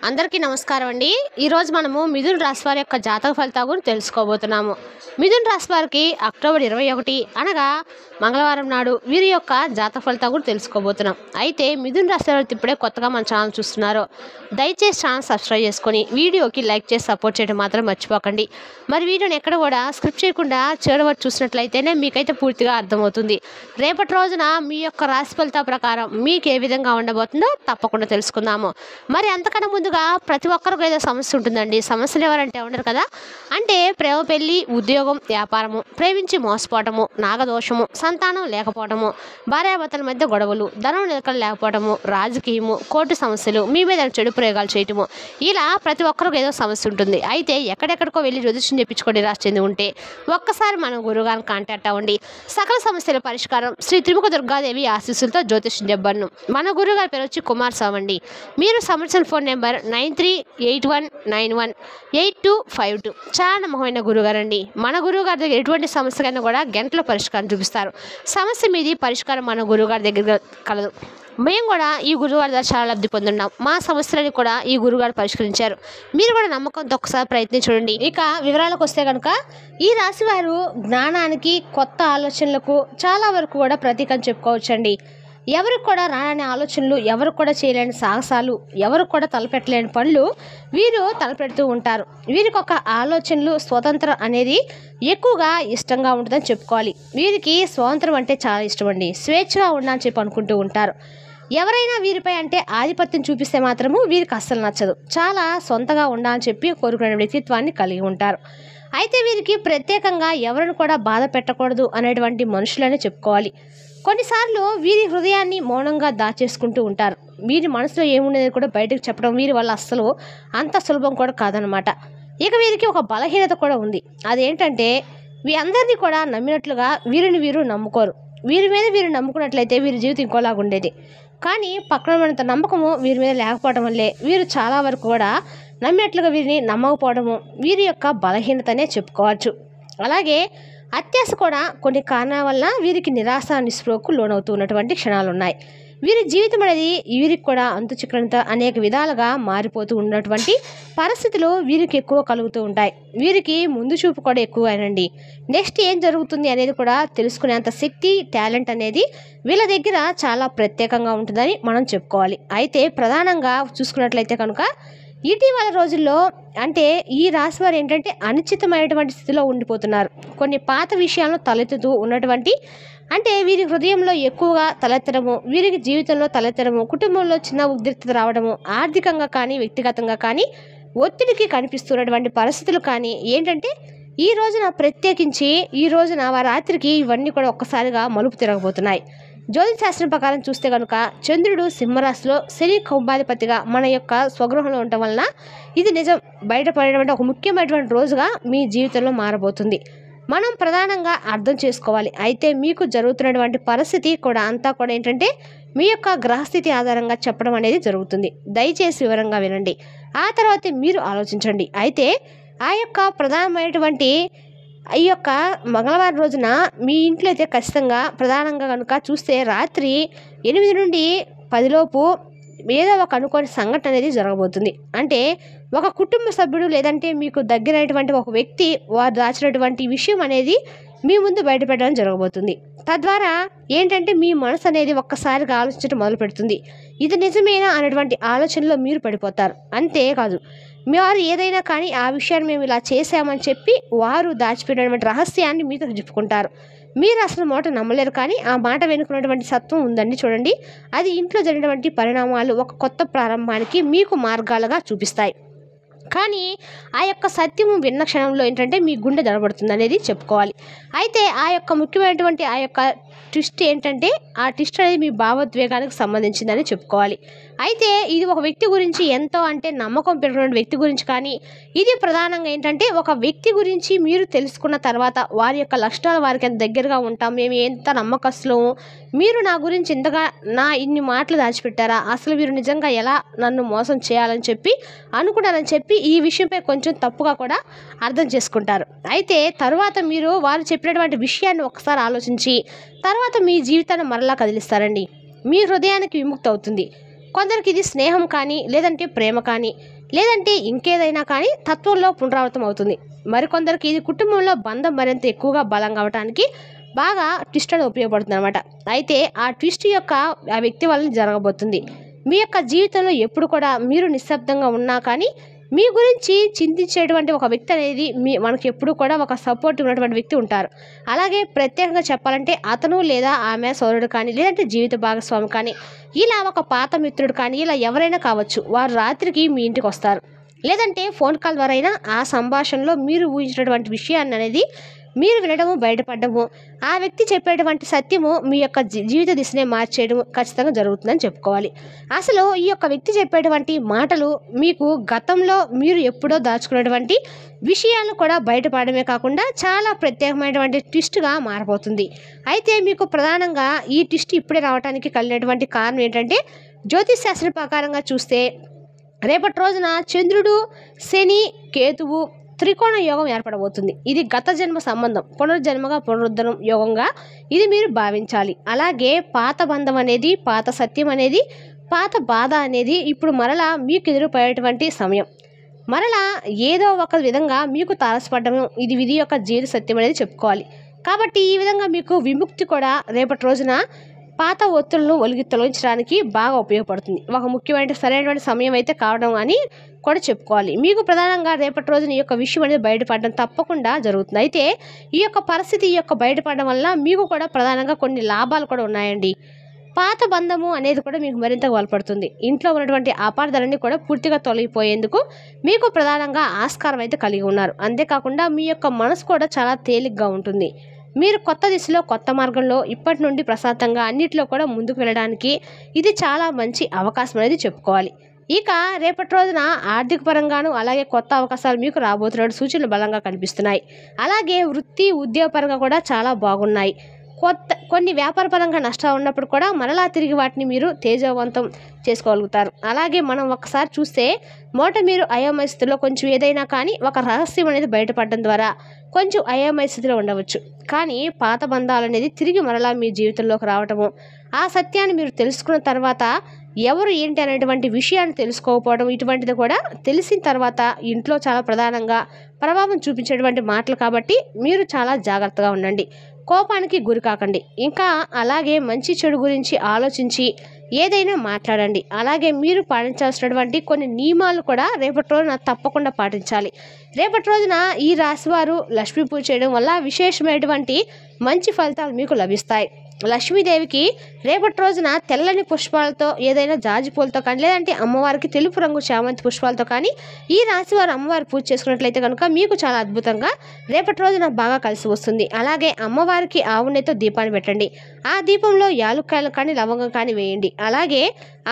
అందరికీ నమస్కారం అండి. ఈరోజు మనము మిథున రాశి వారి యొక్క జాతక ఫలితాల గురించి తెలుసుకోబోతున్నాము. మిథున రాశి వారికి అక్టోబర్ 21 అనగా మంగళవారం నాడు వీరి యొక్క జాతక ఫలితాల గురించి తెలుసుకోబోతున్నాం. అయితే మిథున రాశి వారు ఇప్పుడే కొత్తగా మన ఛానల్ చూస్తున్నారు, దయచేసి ఛానల్ సబ్స్క్రైబ్ చేసుకొని వీడియోకి లైక్ చేసి సపోర్ట్ చేయడం మాత్రం మర్చిపోకండి. మరి వీడియోని ఎక్కడ కూడా స్క్రిప్ట్ చేయకుండా చివరి వరకు చూసినట్లయితేనే మీకైతే పూర్తిగా అర్థమవుతుంది. రేపటి రోజున మీ యొక్క రాశి ఫలితాల ప్రకారం మీకు ఏ విధంగా ఉండబోతుందో తప్పకుండా తెలుసుకుందాము. మరి అంతకన్నా ముందుగా ప్రతి ఒక్కరికి ఏదో సమస్య ఉంటుందండి. సమస్యలు ఎవరంటే ఉండరు కదా, అంటే ప్రేమ, పెళ్లి, ఉద్యోగం, వ్యాపారము, ప్రేమించి మోసపోవటము, నాగదోషము, సంతానం లేకపోవటము, భార్యాభర్తల మధ్య గొడవలు, ధనం నిలకడ లేకపోవటము, రాజకీయము, కోర్టు సమస్యలు, మీ మీద చెడు ప్రయోగాలు చేయటము, ఇలా ప్రతి ఒక్కరికి ఏదో సమస్య ఉంటుంది. అయితే ఎక్కడెక్కడికో వెళ్ళి జ్యోతిష్యం చెప్పించుకొని నిరాశ చెంది ఉంటే ఒక్కసారి మనం గురువుగారిని కాంటాక్ట్ అవ్వండి. సకల సమస్యల పరిష్కారం శ్రీ త్రిముఖ దుర్గాదేవి ఆశీస్సులతో జ్యోతిష్యం చెప్పబడును. మన గురువుగారి పేరు వచ్చి కుమార్ స్వామి అండి. మీరు సంవత్సరం ఫోన్ నెంబర్ 9381918252. చాలా నమ్మకమైన గురువుగారు అండి. మన గురువుగారి దగ్గర ఎటువంటి సమస్యకైనా కూడా గంటలో పరిష్కారం చూపిస్తారు. సమస్య మీది పరిష్కారం మన గురువుగారి దగ్గర కలదు. మేము కూడా ఈ గురువుగారి ద్వారా చాలా లబ్ధి పొందున్నాం. మా సమస్యలని కూడా ఈ గురువుగారు పరిష్కరించారు. మీరు కూడా నమ్మకంతో ఒకసారి ప్రయత్నించండి. ఇక వివరాలకు వస్తే కనుక ఈ రాశి వారు జ్ఞానానికి, కొత్త ఆలోచనలకు చాలా వరకు కూడా ప్రతీకం చెప్పుకోవచ్చండి. ఎవరికి కూడా రాని ఆలోచనలు, ఎవరికి కూడా చేయలేని సాహసాలు, ఎవరికి కూడా తలపెట్టలేని పనులు వీరు తలపెడుతూ ఉంటారు. వీరికి ఒక ఆలోచనలు, స్వతంత్రం అనేది ఎక్కువగా ఇష్టంగా ఉంటుందని చెప్పుకోవాలి. వీరికి స్వాతంత్రం అంటే చాలా ఇష్టం అండి. స్వేచ్ఛగా ఉండాలని చెప్పి అనుకుంటూ ఉంటారు. ఎవరైనా వీరిపై అంటే ఆధిపత్యం చూపిస్తే మాత్రము వీరికి అస్సలు నచ్చదు. చాలా సొంతగా ఉండాలని చెప్పి కోరుకునే వ్యక్తిత్వాన్ని కలిగి ఉంటారు. అయితే వీరికి ప్రత్యేకంగా ఎవరిని కూడా బాధ పెట్టకూడదు అనేటువంటి మనుషులనే చెప్పుకోవాలి. కొన్నిసార్లు వీరి హృదయాన్ని మౌనంగా దాచేసుకుంటూ ఉంటారు. వీరి మనసులో ఏముండేది కూడా బయటకు చెప్పడం వీరి వల్ల అస్సలు అంత సులభం కూడా కాదనమాట. ఇక వీరికి ఒక బలహీనత కూడా ఉంది. అదేంటంటే అందరినీ కూడా నమ్మినట్లుగా వీరిని వీరు నమ్ముకోరు. వీరి మీద వీరు నమ్ముకున్నట్లయితే వీరి జీవితం ఇంకోలాగా ఉండేది. కానీ పక్కన ఉన్నంత నమ్మకము వీరి మీద లేకపోవడం వల్లే వీరు చాలా వరకు కూడా నమ్మినట్లుగా వీరిని నమ్మకపోవడము వీరి యొక్క బలహీనతనే చెప్పుకోవచ్చు. అలాగే అత్యాశ కూడా కొన్ని కారణాల వల్ల వీరికి నిరాశ, నిస్పృహకు లోనవుతూ ఉన్నటువంటి క్షణాలు ఉన్నాయి. వీరి జీవితం అనేది వీరికి కూడా అంతు చిక్కనంత అనేక విధాలుగా మారిపోతూ ఉన్నటువంటి పరిస్థితులు వీరికి ఎక్కువ కలుగుతూ ఉంటాయి. వీరికి ముందు చూపు కూడా ఎక్కువైనండి. నెక్స్ట్ ఏం జరుగుతుంది అనేది కూడా తెలుసుకునేంత శక్తి, టాలెంట్ అనేది వీళ్ళ దగ్గర చాలా ప్రత్యేకంగా ఉంటుందని మనం చెప్పుకోవాలి. అయితే ప్రధానంగా చూసుకున్నట్లయితే కనుక ఇటీవల రోజుల్లో అంటే ఈ రాశి వారు ఏంటంటే అనిశ్చితమైనటువంటి స్థితిలో ఉండిపోతున్నారు. కొన్ని పాత విషయాలను తలెత్తుతూ ఉన్నటువంటి అంటే వీరి హృదయంలో ఎక్కువగా తలెత్తడము, వీరికి జీవితంలో తలెత్తడము, కుటుంబంలో చిన్న ఉద్రిక్తత రావడము, ఆర్థికంగా కానీ వ్యక్తిగతంగా కానీ ఒత్తిడికి కనిపిస్తున్నటువంటి పరిస్థితులు కానీ ఏంటంటే ఈ రోజున ప్రత్యేకించి ఈ రోజున రాత్రికి ఇవన్నీ కూడా ఒక్కసారిగా మలుపు తిరగబోతున్నాయి. జ్యోతిష్ శాస్త్రం ప్రకారం చూస్తే కనుక చంద్రుడు సింహరాశిలో, శని కౌంభాధిపతిగా మన యొక్క స్వగృహంలో ఉండటం వలన ఇది నిజం బయటపడేటువంటి ఒక ముఖ్యమైనటువంటి రోజుగా మీ జీవితంలో మారబోతుంది. మనం ప్రధానంగా అర్థం చేసుకోవాలి. అయితే మీకు జరుగుతున్నటువంటి పరిస్థితి కూడా అంతా కూడా ఏంటంటే మీ యొక్క గ్రహస్థితి ఆధారంగా చెప్పడం అనేది జరుగుతుంది. దయచేసి వివరంగా వినండి, ఆ తర్వాత మీరు ఆలోచించండి. అయితే ఆ యొక్క ప్రధానమైనటువంటి ఈ యొక్క మంగళవారం రోజున మీ ఇంట్లో అయితే ఖచ్చితంగా ప్రధానంగా కనుక చూస్తే రాత్రి 8 నుండి 10 లోపు ఏదో ఒక అనుకోని సంఘటన అనేది జరగబోతుంది. అంటే ఒక కుటుంబ సభ్యుడు లేదంటే మీకు దగ్గరైనటువంటి ఒక వ్యక్తి వారు దాచినటువంటి విషయం అనేది మీ ముందు బయటపెట్టడం జరగబోతుంది. తద్వారా ఏంటంటే మీ మనసు అనేది ఒక్కసారిగా ఆలోచించడం మొదలు పెడుతుంది. ఇది నిజమేనా అనేటువంటి ఆలోచనలో మీరు పడిపోతారు. అంతేకాదు వారు ఏదైనా కానీ ఆ విషయాన్ని మేము ఇలా చేసామని చెప్పి వారు దాచిపెట్టినటువంటి రహస్యాన్ని మీతో చెప్పుకుంటారు. మీరు అసలు మాట నమ్మలేరు, కానీ ఆ మాట వెనుకున్నటువంటి సత్వం ఉందండి. చూడండి, అది ఇంట్లో జరిగినటువంటి పరిణామాలు ఒక కొత్త ప్రారంభానికి మీకు మార్గాలుగా చూపిస్తాయి. కానీ ఆ యొక్క సత్యము విన్న క్షణంలో ఏంటంటే మీ గుండె దడబడుతుంది అనేది చెప్పుకోవాలి. అయితే ఆ యొక్క ముఖ్యమైనటువంటి ఆ యొక్క ట్విస్ట్ ఏంటంటే ఆ ట్విస్ట్ అనేది మీ భావోద్వేగానికి సంబంధించిందని చెప్పుకోవాలి. అయితే ఇది ఒక వ్యక్తి గురించి ఎంతో అంటే నమ్మకం పెరిగిన వ్యక్తి గురించి, కానీ ఇది ప్రధానంగా ఏంటంటే ఒక వ్యక్తి గురించి మీరు తెలుసుకున్న తర్వాత వారి యొక్క లక్షణాలు వారికి ఎంత దగ్గరగా ఉంటాం, మేము ఎంత నమ్మకస్తులము, మీరు నా గురించి ఇంతగా ఇన్ని మాటలు దాచిపెట్టారా, అసలు మీరు నిజంగా ఎలా నన్ను మోసం చేయాలని చెప్పి అనుకున్నారని చెప్పి ఈ విషయంపై కొంచెం తప్పుగా కూడా అర్థం చేసుకుంటారు. అయితే తర్వాత మీరు వారు చెప్పినటువంటి విషయాన్ని ఒకసారి ఆలోచించి తర్వాత మీ జీవితాన్ని మరలా కదిలిస్తారండి. మీ హృదయానికి విముక్తి అవుతుంది. కొందరికి ఇది స్నేహం కానీ, లేదంటే ప్రేమ కానీ, లేదంటే ఇంకేదైనా కానీ తత్వంలో పునరావృతం అవుతుంది. మరికొందరికి ఇది కుటుంబంలో బంధం మరింత ఎక్కువగా బలంగా అవడానికి బాగా ట్విస్ట్ అనేది ఉపయోగపడుతుంది అనమాట. అయితే ఆ ట్విస్ట్ యొక్క ఆ వ్యక్తి వలన జరగబోతుంది. మీ యొక్క జీవితంలో ఎప్పుడు కూడా మీరు నిశ్శబ్దంగా ఉన్నా కానీ మీ గురించి చింతించేటువంటి ఒక వ్యక్తి అనేది మనకి ఎప్పుడు కూడా ఒక సపోర్ట్ ఉన్నటువంటి వ్యక్తి ఉంటారు. అలాగే ప్రత్యేకంగా చెప్పాలంటే అతను లేదా ఆమె సోదరుడు కానీ, లేదంటే జీవిత భాగస్వామి కానీ, ఇలా ఒక పాత మిత్రుడు కానీ, ఇలా ఎవరైనా కావచ్చు. వారు రాత్రికి మీ ఇంటికి వస్తారు. లేదంటే ఫోన్ కాల్ ద్వారా అయినా ఆ సంభాషణలో మీరు ఊహించినటువంటి విషయాన్ని అనేది మీరు వినడము, బయటపడము, ఆ వ్యక్తి చెప్పేటువంటి సత్యము మీ యొక్క జీవిత దిశనే మార్చేయడం ఖచ్చితంగా జరుగుతుందని చెప్పుకోవాలి. అసలు ఈ యొక్క వ్యక్తి చెప్పేటువంటి మాటలు మీకు గతంలో మీరు ఎప్పుడో దాచుకున్నటువంటి విషయాలు కూడా బయటపడమే కాకుండా చాలా ప్రత్యేకమైనటువంటి ట్విస్ట్గా మారబోతుంది. అయితే మీకు ప్రధానంగా ఈ ట్విస్ట్ ఇప్పుడే రావడానికి కలిగినటువంటి కారణం ఏంటంటే, జ్యోతిష్ శాస్త్రం ప్రకారంగా చూస్తే రేపటి రోజున చంద్రుడు, శని, కేతువు త్రికోణ యోగం ఏర్పడబోతుంది. ఇది గత జన్మ సంబంధం, పునర్జన్మగా పునరుద్ధరణ యోగంగా ఇది మీరు భావించాలి. అలాగే పాత బంధం అనేది, పాత సత్యం అనేది, పాత బాధ అనేది ఇప్పుడు మరలా మీకు ఎదురుపడేటువంటి సమయం. మరలా ఏదో ఒక విధంగా మీకు తారసపడడం ఇది విధి యొక్క జీవిత సత్యం అనేది చెప్పుకోవాలి. కాబట్టి ఈ విధంగా మీకు విముక్తి కూడా రేపటి రోజున పాత ఒత్తులను తొలగించడానికి బాగా ఉపయోగపడుతుంది. ఒక ముఖ్యమైన సరైనటువంటి సమయం అయితే కావడం అని కూడా చెప్పుకోవాలి. మీకు ప్రధానంగా రేపటి రోజున ఈ యొక్క విషయం అనేది బయటపడడం తప్పకుండా జరుగుతుంది. అయితే ఈ యొక్క పరిస్థితి ఈ యొక్క బయటపడడం వల్ల మీకు కూడా ప్రధానంగా కొన్ని లాభాలు కూడా ఉన్నాయండి. పాత బంధము అనేది కూడా మీకు మరింతగా బలపడుతుంది. ఇంట్లో ఉన్నటువంటి అపార్థాలన్నీ కూడా పూర్తిగా తొలగిపోయేందుకు మీకు ప్రధానంగా ఆస్కారం అయితే కలిగి ఉన్నారు. అంతేకాకుండా మీ యొక్క మనసు కూడా చాలా తేలిగ్గా ఉంటుంది. మీరు కొత్త దిశలో, కొత్త మార్గంలో ఇప్పటి నుండి ప్రశాంతంగా అన్నింటిలో కూడా ముందుకు వెళ్ళడానికి ఇది చాలా మంచి అవకాశం అనేది చెప్పుకోవాలి. ఇక రేపటి రోజున ఆర్థిక పరంగాను అలాగే కొత్త అవకాశాలు మీకు రాబోతున్న సూచనలు బలంగా కనిపిస్తున్నాయి. అలాగే వృత్తి, ఉద్యోగపరంగా కూడా చాలా బాగున్నాయి. కొన్ని వ్యాపారపరంగా నష్టాలు ఉన్నప్పుడు కూడా మరలా తిరిగి వాటిని మీరు తేజవంతం చేసుకోగలుగుతారు. అలాగే మనం ఒకసారి చూస్తే మీరు అయోమయ స్థితిలో కొంచెం ఏదైనా కానీ ఒక రహస్యం అనేది బయటపడడం ద్వారా కొంచెం అయోమయ స్థితిలో ఉండవచ్చు. కానీ పాత బంధాలు అనేది తిరిగి మరలా మీ జీవితంలోకి రావటము, ఆ సత్యాన్ని మీరు తెలుసుకున్న తర్వాత ఎవరు ఏంటి అనేటువంటి విషయాన్ని తెలుసుకోకపోవడం, ఇటువంటిది కూడా తెలిసిన తర్వాత ఇంట్లో చాలా ప్రధానంగా ప్రభావం చూపించేటువంటి మాటలు. కాబట్టి మీరు చాలా జాగ్రత్తగా ఉండండి. కోపానికి గురి కాకండి. ఇంకా అలాగే మంచి చెడు గురించి ఆలోచించి ఏదైనా మాట్లాడండి. అలాగే మీరు పాటించాల్సినటువంటి కొన్ని నియమాలు కూడా రేపటి రోజున తప్పకుండా పాటించాలి. రేపటి రోజున ఈ రాశివారు లక్ష్మీ పూజ చేయడం వల్ల విశేషమైనటువంటి మంచి ఫలితాలు మీకు లభిస్తాయి. లక్ష్మీదేవికి రేపటి రోజున తెల్లని పుష్పాలతో, ఏదైనా జాజి పూలతో కానీ, లేదంటే అమ్మవారికి తెలుపు రంగు చామంతి పుష్పాలతో కానీ ఈ రాశి వారు అమ్మవారి పూజ చేసుకున్నట్లయితే కనుక మీకు చాలా అద్భుతంగా రేపటి రోజున బాగా కలిసి వస్తుంది. అలాగే అమ్మవారికి ఆవు నెయ్యితో దీపాన్ని పెట్టండి. ఆ దీపంలో యాలుక్కాయలు కానీ, లవంగం కానీ వేయండి. అలాగే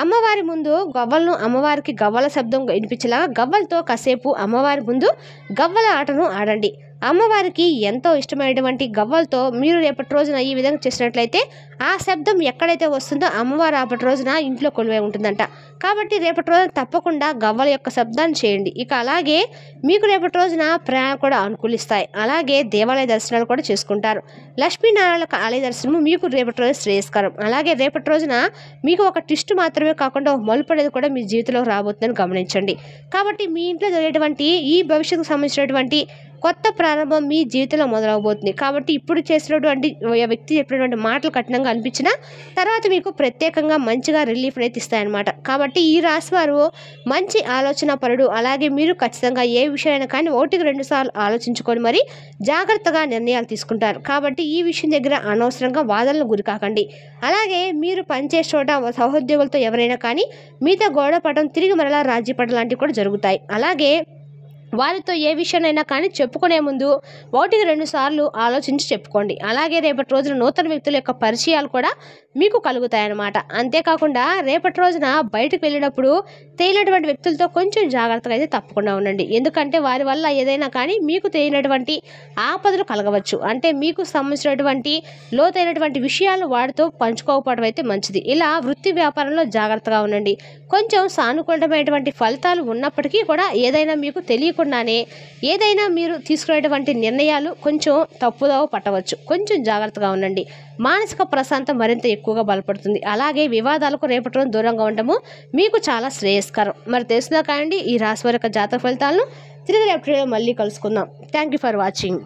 అమ్మవారి ముందు గవ్వలను, అమ్మవారికి గవ్వల శబ్దం వినిపించేలాగా గవ్వలతో కాసేపు అమ్మవారి ముందు గవ్వల ఆటను ఆడండి. అమ్మవారికి ఎంతో ఇష్టమైనటువంటి గవ్వలతో మీరు రేపటి రోజున ఈ విధంగా చేసినట్లయితే ఆ శబ్దం ఎక్కడైతే వస్తుందో అమ్మవారు రేపటి రోజున ఇంట్లో కొలువై ఉంటుందంట. కాబట్టి రేపటి రోజున తప్పకుండా గవ్వల యొక్క శబ్దాన్ని చేయండి. ఇక అలాగే మీకు రేపటి రోజున ప్రయాణం కూడా అనుకూలిస్తాయి. అలాగే దేవాలయ దర్శనాలు కూడా చేసుకుంటారు. లక్ష్మీనారాయణ ఆలయ దర్శనము మీకు రేపటి రోజు శ్రేయస్కరం. అలాగే రేపటి రోజున మీకు ఒక ట్విస్ట్ మాత్రమే కాకుండా ఒక మలుపు అనేది కూడా మీ జీవితంలో రాబోతుందని గమనించండి. కాబట్టి మీ ఇంట్లో జరిగేటువంటి ఈ భవిష్యత్తుకు సంబంధించినటువంటి కొత్త ప్రారంభం మీ జీవితంలో మొదలవబోతుంది. కాబట్టి ఇప్పుడు చేసినటువంటి వ్యక్తి చెప్పినటువంటి మాటలు కఠినంగా అనిపించినా తర్వాత మీకు ప్రత్యేకంగా మంచిగా రిలీఫ్ అనేది ఇస్తాయన్నమాట. కాబట్టి ఈ రాశి వారు మంచి ఆలోచన పరుడు. అలాగే మీరు ఖచ్చితంగా ఏ విషయమైనా కానీ 1-2 సార్లు ఆలోచించుకొని మరి జాగ్రత్తగా నిర్ణయాలు తీసుకుంటారు. కాబట్టి ఈ విషయం దగ్గర అనవసరంగా వాదనలు గురికాకండి. అలాగే మీరు పనిచేసే చోట సహోద్యోగులతో ఎవరైనా కానీ మీతో గొడవ పడడం, తిరిగి మరలా రాజీ పడడం లాంటివి కూడా జరుగుతాయి. అలాగే వారితో ఏ విషయానైనా కానీ చెప్పుకునే ముందు 1-2 సార్లు ఆలోచించి చెప్పుకోండి. అలాగే రేపటి రోజున నూతన వ్యక్తుల యొక్క పరిచయాలు కూడా మీకు కలుగుతాయన్నమాట. అంతేకాకుండా రేపటి రోజున బయటకు వెళ్ళినప్పుడు తెలియనటువంటి వ్యక్తులతో కొంచెం జాగ్రత్తగా అయితే తప్పకుండా ఉండండి. ఎందుకంటే వారి వల్ల ఏదైనా కానీ మీకు తెలియనటువంటి ఆపదలు కలగవచ్చు. అంటే మీకు సంబంధించినటువంటి లోతైనటువంటి విషయాలు వారితో పంచుకోకపోవడం అయితే మంచిది. ఇలా వృత్తి వ్యాపారంలో జాగ్రత్తగా ఉండండి. కొంచెం సానుకూలమైనటువంటి ఫలితాలు ఉన్నప్పటికీ కూడా ఏదైనా మీకు తెలియకుండా తెలియకుండానే ఏదైనా మీరు తీసుకునేటువంటి నిర్ణయాలు కొంచెం తప్పుదోవ పట్టవచ్చు. కొంచెం జాగ్రత్తగా ఉండండి. మానసిక ప్రశాంతం మరింత ఎక్కువగా బలపడుతుంది. అలాగే వివాదాలకు రేపటి రోజు దూరంగా ఉండటము మీకు చాలా శ్రేయస్కరం. మరి తెలుసుదా కాండి ఈ రాశి వారి యొక్క జాతక ఫలితాలను తిరిగి రేపటి మళ్ళీ కలుసుకుందాం. Thank you for watching.